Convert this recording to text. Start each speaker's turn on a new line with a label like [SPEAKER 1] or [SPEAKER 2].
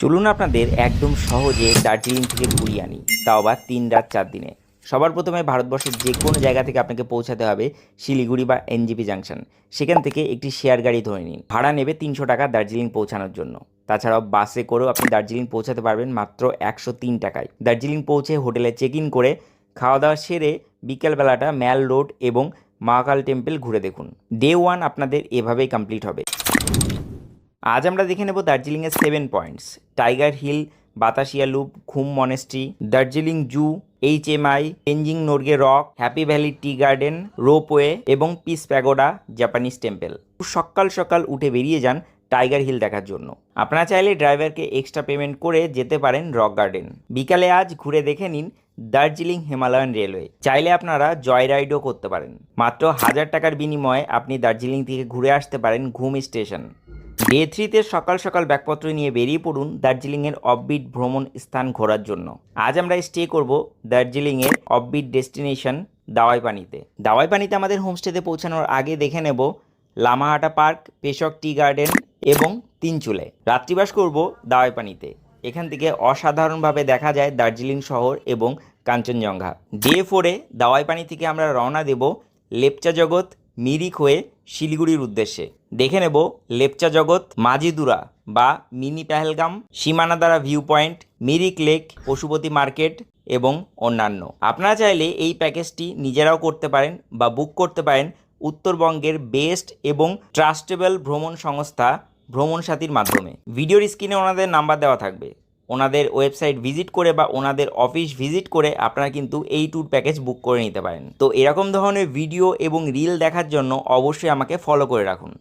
[SPEAKER 1] চলুন আপনাদের একদম সহজে দার্জিলিং থেকে ঘুরিয়ে আনি, তাও আবার 3 রাত 4 দিনে। সবার প্রথমে ভারতবর্ষের যে কোনো জায়গা থেকে আপনাকে পৌঁছাতে হবে শিলিগুড়ি বা এনজেপি জাংশন। সেখান থেকে একটি শেয়ার গাড়ি ধরে নিন, ভাড়া নেবে 300 টাকা দার্জিলিং পৌঁছানোর জন্য। তাছাড়াও বাসে করেও আপনি দার্জিলিং পৌঁছাতে পারবেন মাত্র 103 টাকায়। দার্জিলিং পৌঁছে হোটেলে চেক ইন করে খাওয়া দাওয়া সেরে বিকেলবেলাটা ম্যাল রোড এবং মহাকাল টেম্পল ঘুরে দেখুন। ডে 1 আপনাদের এভাবেই কমপ্লিট হবে। আজ আমরা দেখে নেব দার্জিলিংয়ের 7 points: Tiger Hill, Batasia Loop, Ghum Monastery, Darjeeling Zoo, HMI, Tenzing Norgay Rock, Happy Valley Tea Garden, ropeway এবং পিস প্যাগোডা জাপানিজ টেম্পল। সকাল সকাল উঠে বেরিয়ে যান টাইগার হিল দেখার জন্য। আপনারা চাইলে ড্রাইভারকে এক্সট্রা পেমেন্ট করে যেতে পারেন রক গার্ডেন। বিকালে আজ ঘুরে দেখে নিন দার্জিলিং হিমালয়ান রেলওয়ে। চাইলে আপনারা জয় রাইডও করতে পারেন। মাত্র 1000 টাকার বিনিময়ে আপনি দার্জিলিং থেকে ঘুরে আসতে পারেন ঘুম স্টেশন। ডে 3তে সকাল সকাল ব্যাগপত্র নিয়ে বেরিয়ে পড়ুন দার্জিলিংয়ের অফবিট ভ্রমণ স্থান ঘোরার জন্য। আজ আমরা স্টে করব দার্জিলিংয়ের অফবিট ডেস্টিনেশন দাওয়াইপানিতে। দাওয়াইপানিতে আমাদের হোমস্টেতে পৌঁছানোর আগে দেখে নেব লামাহাটা পার্ক, পেশক টি গার্ডেন এবং তিনচুলে। রাত্রিবাস করব দাওয়াইপানিতে। এখান থেকে অসাধারণভাবে দেখা যায় দার্জিলিং শহর এবং কাঞ্চনজঙ্ঘা। ডে 4-এ দাওয়াইপানি থেকে আমরা রওনা দেব লেপচা জগৎ, মিরিক হয়ে শিলিগুড়ির উদ্দেশ্যে। দেখে নেব লেপচা জগৎ, মাজিদুরা বা মিনি পেহেলগাম, সীমানাদারা view point, Mirik lake, Pashupati market এবং অন্যান্য। আপনারা চাইলে এই প্যাকেজটি নিজেরাও করতে পারেন বা বুক করতে পারেন উত্তরবঙ্গের বেস্ট এবং ট্রাস্টেবল ভ্রমণ সংস্থা ভ্রমণ সাথীর মাধ্যমে। ভিডিওর স্ক্রিনে ওনাদের নাম্বার দেওয়া থাকবে। ওনাদের ওয়েবসাইট ভিজিট করে বা ওনাদের অফিস ভিজিট করে আপনারা কিন্তু এই ট্যুর প্যাকেজ বুক করে নিতে পারেন। তো এরকম ধরনের ভিডিও এবং রিল দেখার জন্য অবশ্যই আমাকে ফলো করে রাখুন।